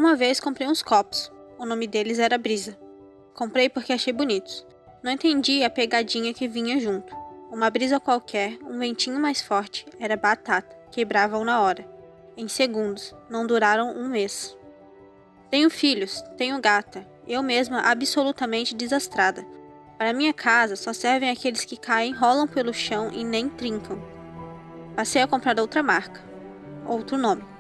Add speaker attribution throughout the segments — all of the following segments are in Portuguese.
Speaker 1: Uma vez comprei uns copos. O nome deles era Brisa. Comprei porque achei bonitos. Não entendi a pegadinha que vinha junto. Uma brisa qualquer, um ventinho mais forte, era batata. Quebravam na hora. Em segundos. Não duraram um mês. Tenho filhos, tenho gata. Eu mesma absolutamente desastrada. Para minha casa só servem aqueles que caem, rolam pelo chão e nem trincam. Passei a comprar outra marca. Outro nome.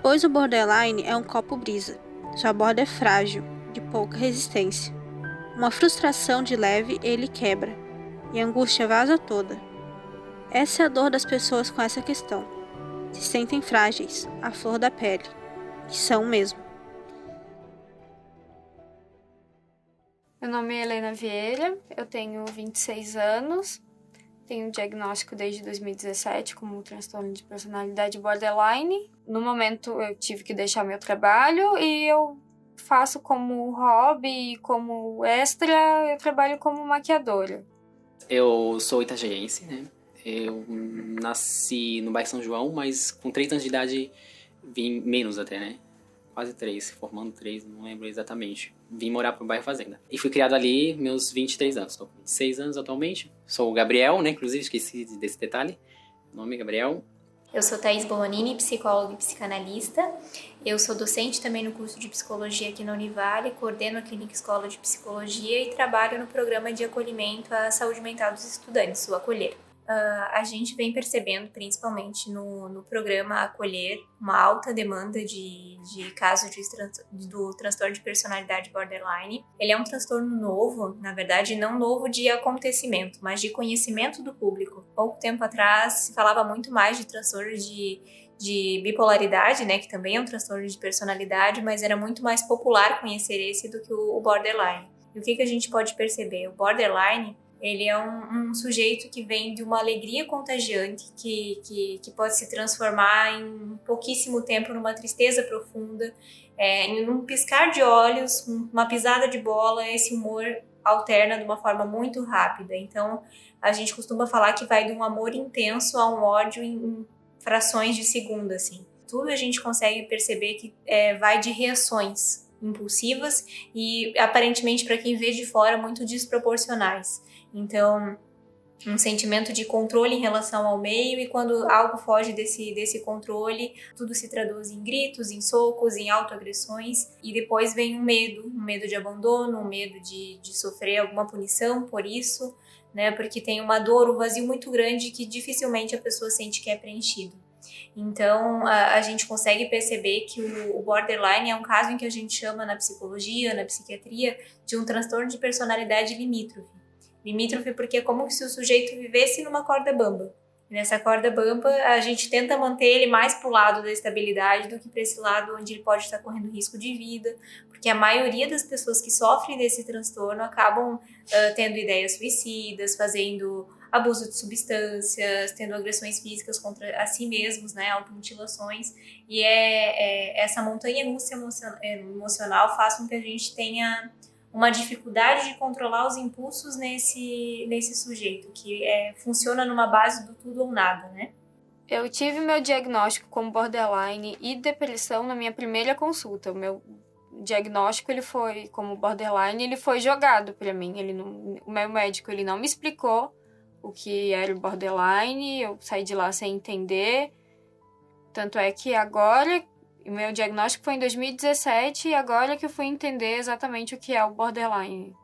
Speaker 1: Pois o Borderline é um copo brisa. Sua borda é frágil, de pouca resistência. Uma frustração de leve ele quebra, e a angústia vaza toda. Essa é a dor das pessoas com essa questão. Se sentem frágeis, à flor da pele. E são mesmo.
Speaker 2: Meu nome é Helena Vieira, eu tenho 26 anos, tenho diagnóstico desde 2017 como transtorno de personalidade borderline. No momento eu tive que deixar meu trabalho e eu faço como hobby e como extra, eu trabalho como maquiadora.
Speaker 3: Eu sou itajaense, né? Eu nasci no bairro São João, mas com 3 anos de idade vim menos até, né? Quase 3, formando 3, não lembro exatamente. Vim morar pro bairro Fazenda. E fui criado ali meus 23 anos. Estou com 26 anos atualmente. Sou o Gabriel, né? Inclusive, esqueci desse detalhe. Meu nome é Gabriel.
Speaker 4: Eu sou Thaís Bolonini, psicóloga e psicanalista. Eu sou docente também no curso de psicologia aqui na Univale, coordeno a Clínica Escola de Psicologia e trabalho no programa de acolhimento à saúde mental dos estudantes, o Acolher. A gente vem percebendo, principalmente no programa Acolher, uma alta demanda de casos do transtorno de personalidade borderline. Ele é um transtorno novo, na verdade, não novo de acontecimento, mas de conhecimento do público. Pouco tempo atrás se falava muito mais de transtorno de bipolaridade, né, que também é um transtorno de personalidade, mas era muito mais popular conhecer esse do que o borderline. E o que a gente pode perceber? O borderline, ele é um sujeito que vem de uma alegria contagiante que pode se transformar em pouquíssimo tempo numa tristeza profunda, em um piscar de olhos, uma pisada de bola, esse humor alterna de uma forma muito rápida. Então, a gente costuma falar que vai de um amor intenso a um ódio em frações de segundo, assim. Tudo a gente consegue perceber que vai de reações impulsivas e, aparentemente, para quem vê de fora, muito desproporcionais. Então, um sentimento de controle em relação ao meio, e quando algo foge desse controle, tudo se traduz em gritos, em socos, em autoagressões, e depois vem um medo de abandono, um medo de sofrer alguma punição por isso, né, porque tem uma dor, um vazio muito grande que dificilmente a pessoa sente que é preenchido. Então, a gente consegue perceber que o borderline é um caso em que a gente chama na psicologia, na psiquiatria, de um transtorno de personalidade limítrofe. Limítrofe porque é como se o sujeito vivesse numa corda bamba. E nessa corda bamba, a gente tenta manter ele mais para o lado da estabilidade do que para esse lado onde ele pode estar correndo risco de vida, porque a maioria das pessoas que sofrem desse transtorno acabam tendo ideias suicidas, fazendo abuso de substâncias, tendo agressões físicas contra a si mesmos, né, automutilações, e essa montanha-russa emocional faz com que a gente tenha uma dificuldade de controlar os impulsos nesse sujeito, que funciona numa base do tudo ou nada, né?
Speaker 2: Eu tive meu diagnóstico como borderline e depressão na minha primeira consulta. O meu diagnóstico, ele foi como borderline, ele foi jogado para mim. O meu médico, ele não me explicou o que era o borderline, eu saí de lá sem entender. Tanto é que agora, o meu diagnóstico foi em 2017 e agora que eu fui entender exatamente o que é o borderline.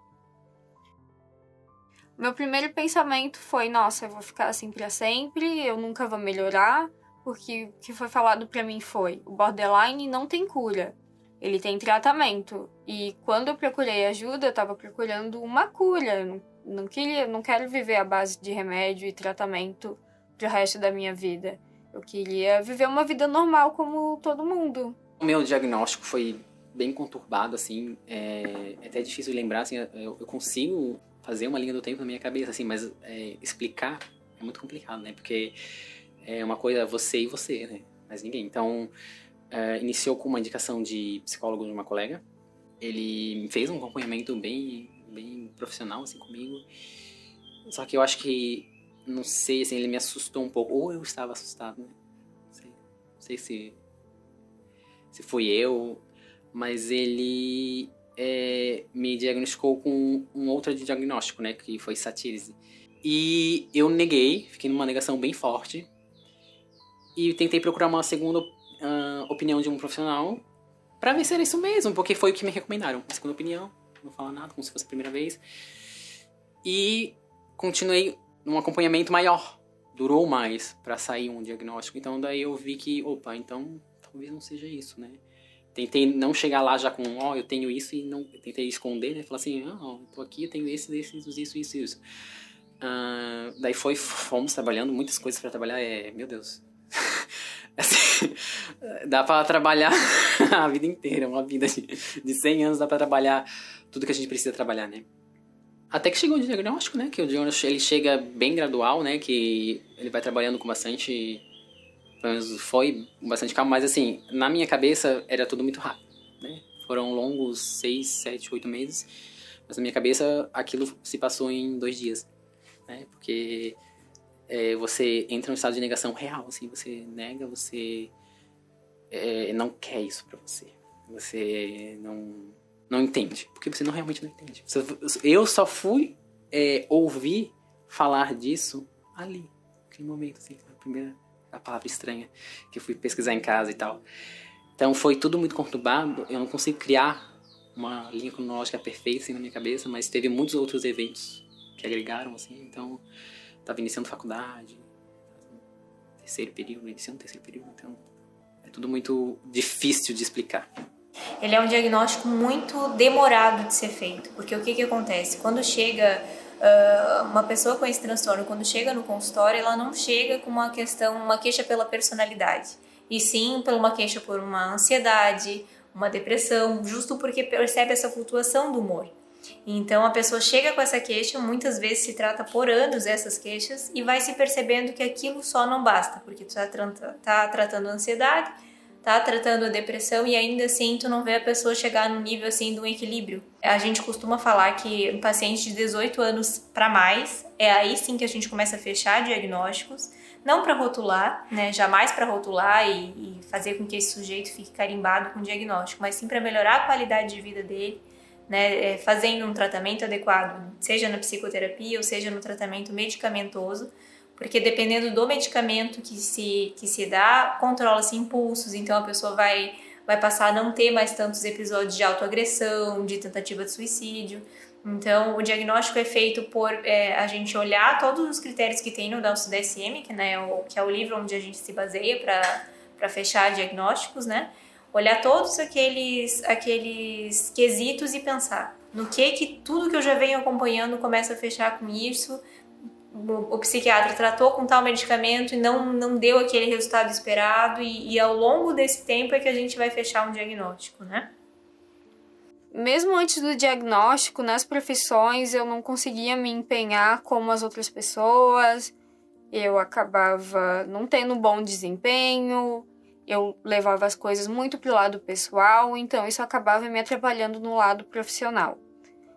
Speaker 2: Meu primeiro pensamento foi, nossa, eu vou ficar assim pra sempre, eu nunca vou melhorar, porque o que foi falado pra mim foi, o borderline não tem cura, ele tem tratamento. E quando eu procurei ajuda, eu tava procurando uma cura, eu não quero viver à base de remédio e tratamento pro resto da minha vida. Eu queria viver uma vida normal como todo mundo.
Speaker 3: O meu diagnóstico foi bem conturbado, assim. É até difícil lembrar, assim. Eu consigo fazer uma linha do tempo na minha cabeça, assim, mas explicar é muito complicado, né? Porque é uma coisa você e você, né? Mas ninguém. Então, iniciou com uma indicação de psicólogo de uma colega. Ele fez um acompanhamento bem profissional, assim, comigo. Só que eu acho que, não sei, assim, ele me assustou um pouco. Ou eu estava assustado, né? Não sei se se fui eu, mas ele me diagnosticou com um outro diagnóstico, né, que foi satírise. E eu neguei, fiquei numa negação bem forte, e tentei procurar uma segunda opinião de um profissional pra ver se era isso mesmo, porque foi o que me recomendaram. Uma segunda opinião, não falar nada, como se fosse a primeira vez. E continuei num acompanhamento maior. Durou mais pra sair um diagnóstico. Então daí eu vi que, opa, então talvez não seja isso, né? Tentei não chegar lá já com, eu tenho isso, e não tentei esconder, né? Falar assim, eu tô aqui, eu tenho isso. Daí fomos trabalhando, muitas coisas pra trabalhar, meu Deus. Assim, dá pra trabalhar a vida inteira, uma vida de 100 anos, dá pra trabalhar tudo que a gente precisa trabalhar, né? Até que chegou o diagnóstico, né? Que o diagnóstico ele chega bem gradual, né? Que ele vai trabalhando com bastante... Pelo menos foi bastante calmo, mas assim, na minha cabeça era tudo muito rápido, né? Foram longos 6, 7, 8 meses, mas na minha cabeça aquilo se passou em 2 dias, né? Porque você entra num estado de negação real, assim, você nega, você não quer isso pra você. Você não entende, porque você realmente não entende. Eu só fui ouvir falar disso ali, naquele momento, assim, a palavra estranha, que eu fui pesquisar em casa e tal. Então foi tudo muito conturbado, eu não consigo criar uma linha cronológica perfeita assim, na minha cabeça, mas teve muitos outros eventos que agregaram, assim, então estava iniciando faculdade, iniciando terceiro período, então é tudo muito difícil de explicar.
Speaker 4: Ele é um diagnóstico muito demorado de ser feito, porque o que acontece? Quando chega uma pessoa com esse transtorno, quando chega no consultório, ela não chega com uma queixa pela personalidade, e sim por uma queixa por uma ansiedade, uma depressão, justo porque percebe essa flutuação do humor. Então a pessoa chega com essa queixa, muitas vezes se trata por anos essas queixas, e vai se percebendo que aquilo só não basta, porque tu tá tratando a ansiedade, tá tratando a depressão, e ainda assim tu não vê a pessoa chegar no nível assim de um equilíbrio. A gente costuma falar que um paciente de 18 anos para mais, é aí sim que a gente começa a fechar diagnósticos, não para rotular, né, jamais para rotular e fazer com que esse sujeito fique carimbado com diagnóstico, mas sim para melhorar a qualidade de vida dele, né, fazendo um tratamento adequado, seja na psicoterapia ou seja no tratamento medicamentoso, porque dependendo do medicamento que se dá, controla-se impulsos, então a pessoa vai passar a não ter mais tantos episódios de autoagressão, de tentativa de suicídio. Então, o diagnóstico é feito por a gente olhar todos os critérios que tem no DSM, que é o livro onde a gente se baseia para fechar diagnósticos, né? Olhar todos aqueles quesitos e pensar no que tudo que eu já venho acompanhando começa a fechar com isso. O psiquiatra tratou com tal medicamento e não deu aquele resultado esperado, e ao longo desse tempo é que a gente vai fechar um diagnóstico, né?
Speaker 2: Mesmo antes do diagnóstico, nas profissões, eu não conseguia me empenhar como as outras pessoas, eu acabava não tendo bom desempenho, eu levava as coisas muito pro lado pessoal, então isso acabava me atrapalhando no lado profissional.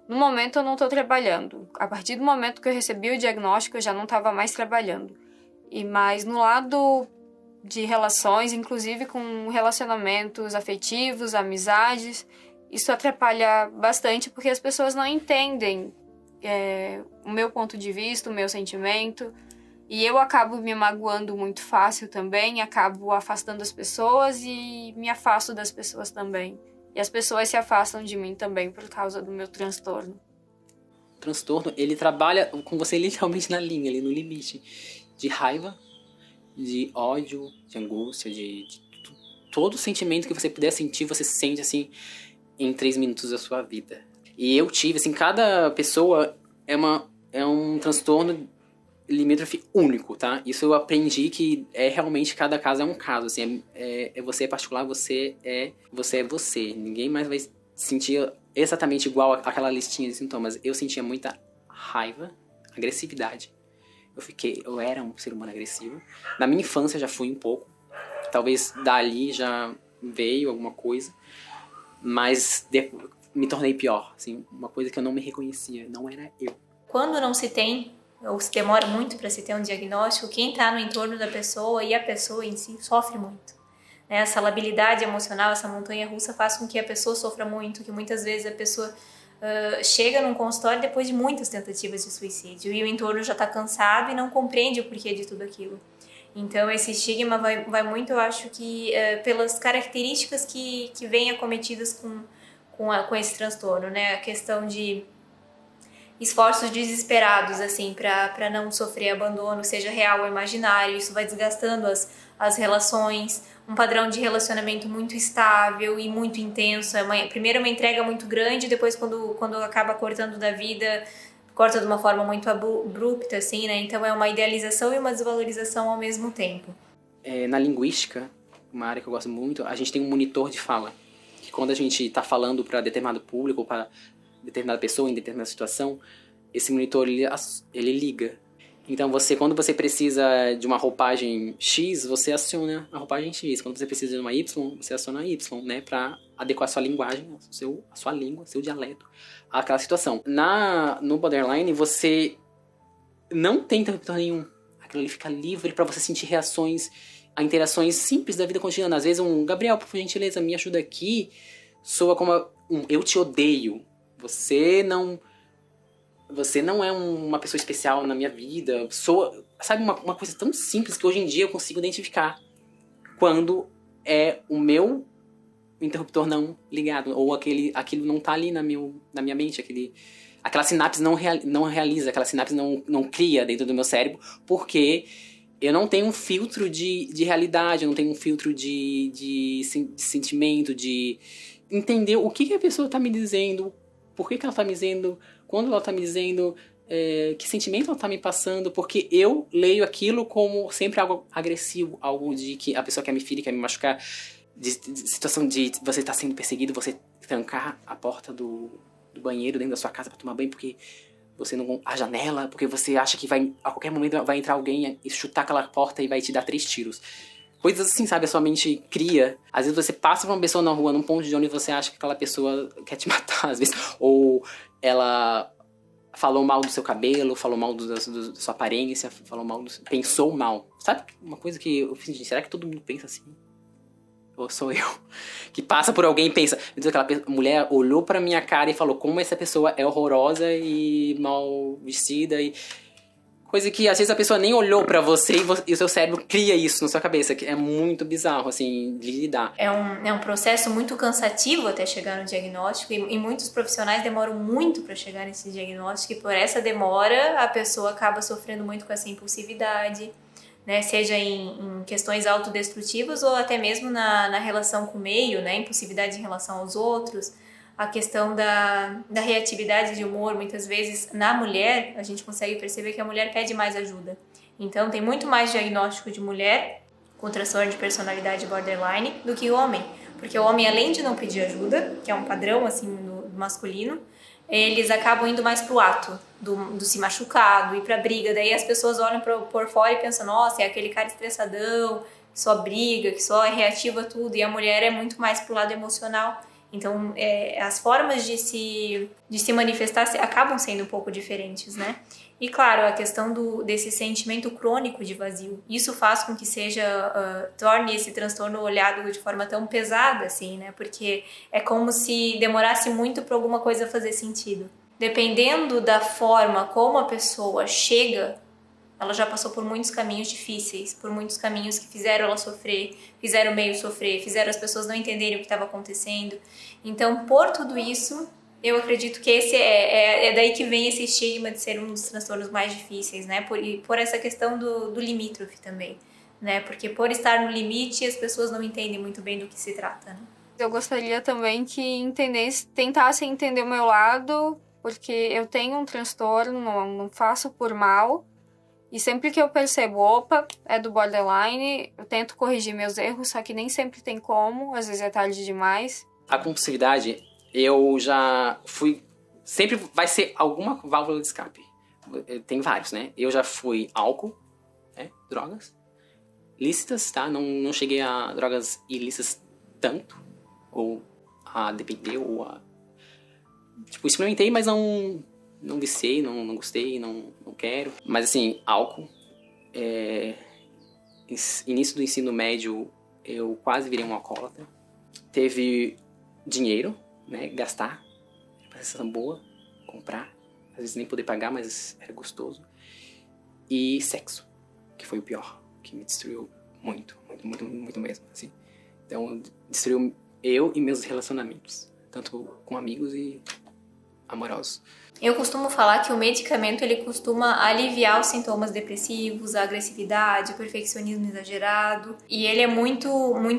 Speaker 2: No momento eu não estou trabalhando. A partir do momento que eu recebi o diagnóstico, eu já não estava mais trabalhando. Mas no lado de relações, inclusive com relacionamentos afetivos, amizades, isso atrapalha bastante porque as pessoas não entendem o meu ponto de vista, o meu sentimento. E eu acabo me magoando muito fácil também, acabo afastando as pessoas e me afasto das pessoas também. E as pessoas se afastam de mim também por causa do meu transtorno.
Speaker 3: O transtorno, ele trabalha com você literalmente na linha, ali no limite de raiva, de ódio, de angústia, de todo sentimento que você puder sentir, você sente assim em 3 minutos da sua vida. E eu tive, assim, cada pessoa é um transtorno limítrofe único, tá? Isso eu aprendi que realmente cada caso é um caso, assim, você é particular, você é você. Ninguém mais vai sentir exatamente igual aquela listinha de sintomas. Eu sentia muita raiva, agressividade. Eu era um ser humano agressivo. Na minha infância já fui um pouco. Talvez dali já veio alguma coisa. Mas me tornei pior, assim, uma coisa que eu não me reconhecia, não era eu.
Speaker 4: Quando não se tem, ou se demora muito para se ter um diagnóstico, quem está no entorno da pessoa e a pessoa em si sofre muito. né? Essa labilidade emocional, essa montanha-russa faz com que a pessoa sofra muito, que muitas vezes a pessoa chega num consultório depois de muitas tentativas de suicídio e o entorno já está cansado e não compreende o porquê de tudo aquilo. Então, esse estigma vai muito, eu acho que, pelas características que vêm acometidas com esse transtorno, né? A questão de esforços desesperados, assim, para não sofrer abandono, seja real ou imaginário. Isso vai desgastando as relações, um padrão de relacionamento muito estável e muito intenso. Primeiro uma entrega muito grande, depois quando acaba cortando da vida, corta de uma forma muito abrupta, assim, né? Então é uma idealização e uma desvalorização ao mesmo tempo.
Speaker 3: Na linguística, uma área que eu gosto muito, a gente tem um monitor de fala. Que quando a gente está falando para determinado público ou para determinada pessoa em determinada situação, esse monitor ele liga. Então quando você precisa de uma roupagem X, você aciona a roupagem X. Quando você precisa de uma Y, você aciona a Y, né? Para adequar a sua linguagem, a sua língua, seu dialeto àquela situação. No borderline, você não tem interruptor nenhum. Aquilo ali fica livre para você sentir reações a interações simples da vida cotidiana. Às vezes Gabriel, por gentileza, me ajuda aqui, soa como eu te odeio. Você não é uma pessoa especial na minha vida. Sabe, uma coisa tão simples que hoje em dia eu consigo identificar quando é o meu interruptor não ligado, ou aquilo não tá ali na minha mente, aquela sinapse não realiza, aquela sinapse não cria dentro do meu cérebro, porque eu não tenho um filtro de realidade, eu não tenho um filtro de sentimento, de entender o que a pessoa tá me dizendo, por que ela tá me dizendo, quando ela tá me dizendo, que sentimento ela tá me passando, porque eu leio aquilo como sempre algo agressivo, algo de que a pessoa quer me ferir, quer me machucar, de situação de você estar sendo perseguido, você trancar a porta do banheiro dentro da sua casa pra tomar banho, porque você não... a janela, porque você acha que a qualquer momento vai entrar alguém e chutar aquela porta e vai te dar 3 tiros. Coisas assim, sabe? A sua mente cria. Às vezes você passa por uma pessoa na rua, num ponto de ônibus, você acha que aquela pessoa quer te matar, às vezes. Ou ela falou mal do seu cabelo, falou mal da sua aparência, pensou mal. Sabe uma coisa que eu fiz, será que todo mundo pensa assim? Ou sou eu? Que passa por alguém e pensa... Aquela mulher olhou pra minha cara e falou como essa pessoa é horrorosa e mal vestida e... Coisa que às vezes a pessoa nem olhou pra você e o seu cérebro cria isso na sua cabeça, que é muito bizarro, assim, de lidar.
Speaker 4: É um processo muito cansativo até chegar no diagnóstico e muitos profissionais demoram muito para chegar nesse diagnóstico e por essa demora a pessoa acaba sofrendo muito com essa impulsividade, né? Seja em questões autodestrutivas ou até mesmo na relação com o meio, né? Impulsividade em relação aos outros. A questão da reatividade de humor, muitas vezes, na mulher, a gente consegue perceber que a mulher pede mais ajuda. Então, tem muito mais diagnóstico de mulher com transtorno de personalidade borderline do que o homem. Porque o homem, além de não pedir ajuda, que é um padrão, assim, do masculino, eles acabam indo mais pro ato do se machucar, do ir pra briga. Daí as pessoas olham por fora e pensam, nossa, é aquele cara estressadão, que só briga, que só é reativo a tudo. E a mulher é muito mais pro lado emocional. Então, as formas de se manifestar acabam sendo um pouco diferentes, né? E, claro, a questão desse sentimento crônico de vazio. Isso faz com que torne esse transtorno olhado de forma tão pesada, assim, né? Porque é como se demorasse muito para alguma coisa fazer sentido. Dependendo da forma como a pessoa chega, ela já passou por muitos caminhos difíceis, por muitos caminhos que fizeram ela sofrer, fizeram o meio sofrer, fizeram as pessoas não entenderem o que estava acontecendo. Então, por tudo isso, eu acredito que esse é daí que vem esse estigma de ser um dos transtornos mais difíceis, né? Por essa questão do limítrofe também, né? Porque por estar no limite, as pessoas não entendem muito bem do que se trata, né?
Speaker 2: Eu gostaria também que tentassem entender o meu lado, porque eu tenho um transtorno, não faço por mal. E sempre que eu percebo, opa, é do borderline, eu tento corrigir meus erros, só que nem sempre tem como, às vezes é tarde demais.
Speaker 3: A compulsividade, eu já fui... Sempre vai ser alguma válvula de escape. Tem vários, né? Eu já fui álcool, né? Drogas lícitas, tá? Não cheguei a drogas ilícitas tanto, ou a depender, ou a... Tipo, experimentei, mas não viciei, não gostei, não quero. Mas assim, álcool, início do ensino médio, eu quase virei um alcoólatra. Teve dinheiro, né, gastar, uma sensação boa, comprar, às vezes nem poder pagar, mas era gostoso. E sexo, que foi o pior, que me destruiu muito mesmo, assim. Então, destruiu eu e meus relacionamentos, tanto com amigos e amorosos.
Speaker 4: Eu costumo falar que o medicamento ele costuma aliviar os sintomas depressivos, a agressividade, o perfeccionismo exagerado, e ele é muito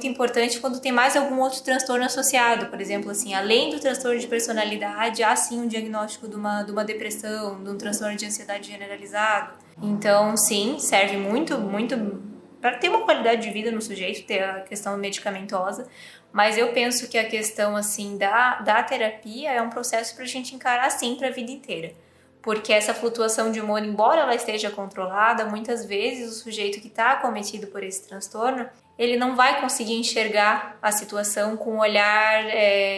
Speaker 4: importante quando tem mais algum outro transtorno associado. Por exemplo, assim, além do transtorno de personalidade, há sim um diagnóstico de uma depressão, de um transtorno de ansiedade generalizado. Então, sim, serve muito para ter uma qualidade de vida no sujeito, ter a questão medicamentosa. Mas eu penso que a questão, assim, da terapia é um processo para a gente encarar, assim, para a vida inteira. Porque essa flutuação de humor, embora ela esteja controlada, muitas vezes o sujeito que está acometido por esse transtorno, ele não vai conseguir enxergar a situação com um olhar,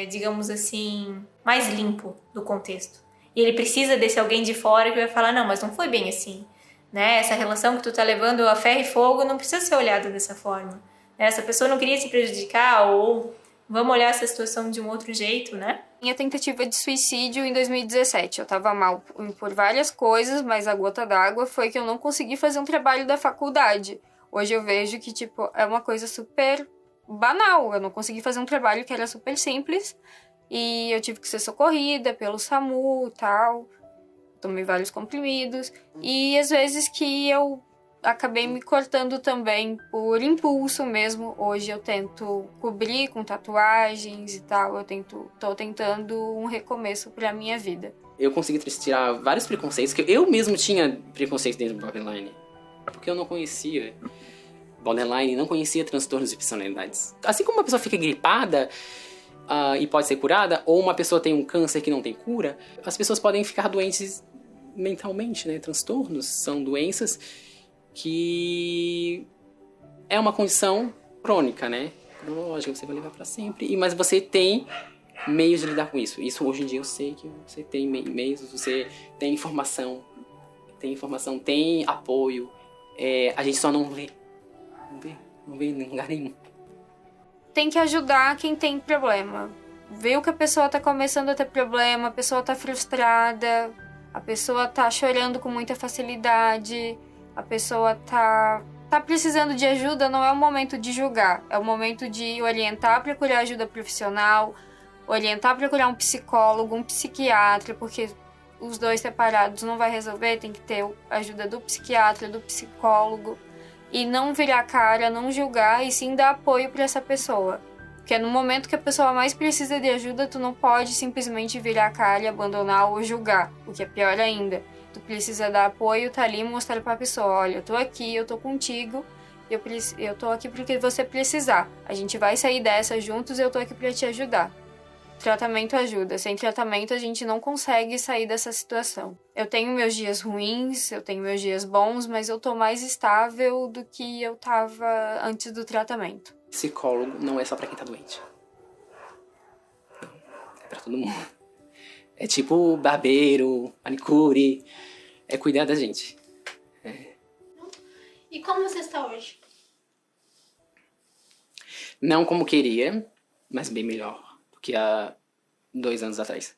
Speaker 4: digamos assim, mais limpo do contexto. E ele precisa desse alguém de fora que vai falar, não, mas não foi bem assim. Né? Essa relação que tu tá levando a ferro e fogo não precisa ser olhada dessa forma. Essa pessoa não queria se prejudicar, ou vamos olhar essa situação de um outro jeito, né?
Speaker 2: Minha tentativa de suicídio em 2017. Eu tava mal por várias coisas, mas a gota d'água foi que eu não consegui fazer um trabalho da faculdade. Hoje eu vejo que, tipo, é uma coisa super banal. Eu não consegui fazer um trabalho que era super simples e eu tive que ser socorrida pelo SAMU e tal. Tomei vários comprimidos e às vezes que eu acabei me cortando também por impulso mesmo. Hoje eu tento cobrir com tatuagens e tal. Tô tentando um recomeço pra minha vida.
Speaker 3: Eu consegui tirar vários preconceitos, que eu mesmo tinha preconceitos dentro do borderline. Porque eu não conhecia borderline, não conhecia transtornos de personalidades. Assim como uma pessoa fica gripada e pode ser curada, ou uma pessoa tem um câncer que não tem cura, as pessoas podem ficar doentes mentalmente, né? Transtornos são doenças que é uma condição crônica, né? Cronológica, você vai levar pra sempre. Mas você tem meios de lidar com isso. Isso hoje em dia eu sei que você tem meios, você tem informação, tem apoio. A gente só não vê em lugar nenhum.
Speaker 2: Tem que ajudar quem tem problema. Viu que a pessoa tá começando a ter problema, a pessoa tá frustrada, a pessoa tá chorando com muita facilidade, a pessoa tá precisando de ajuda, não é o momento de julgar, é o momento de orientar a procurar ajuda profissional, orientar a procurar um psicólogo, um psiquiatra, porque os dois separados não vai resolver, tem que ter a ajuda do psiquiatra, do psicólogo, e não virar cara, não julgar, e sim dar apoio para essa pessoa. Porque no momento que a pessoa mais precisa de ajuda, tu não pode simplesmente virar a cara e abandonar ou julgar, o que é pior ainda. Tu precisa dar apoio, tá ali e mostrar pra pessoa, olha, eu tô aqui, eu tô contigo, eu tô aqui porque você precisar. A gente vai sair dessa juntos e eu tô aqui pra te ajudar. Tratamento ajuda. Sem tratamento a gente não consegue sair dessa situação. Eu tenho meus dias ruins, eu tenho meus dias bons, mas eu tô mais estável do que eu tava antes do tratamento.
Speaker 3: Psicólogo não é só pra quem tá doente. Não, é pra todo mundo. É tipo barbeiro, manicure, é cuidar da gente.
Speaker 1: E como você está hoje?
Speaker 3: Não como queria, mas bem melhor do que há 2 anos atrás.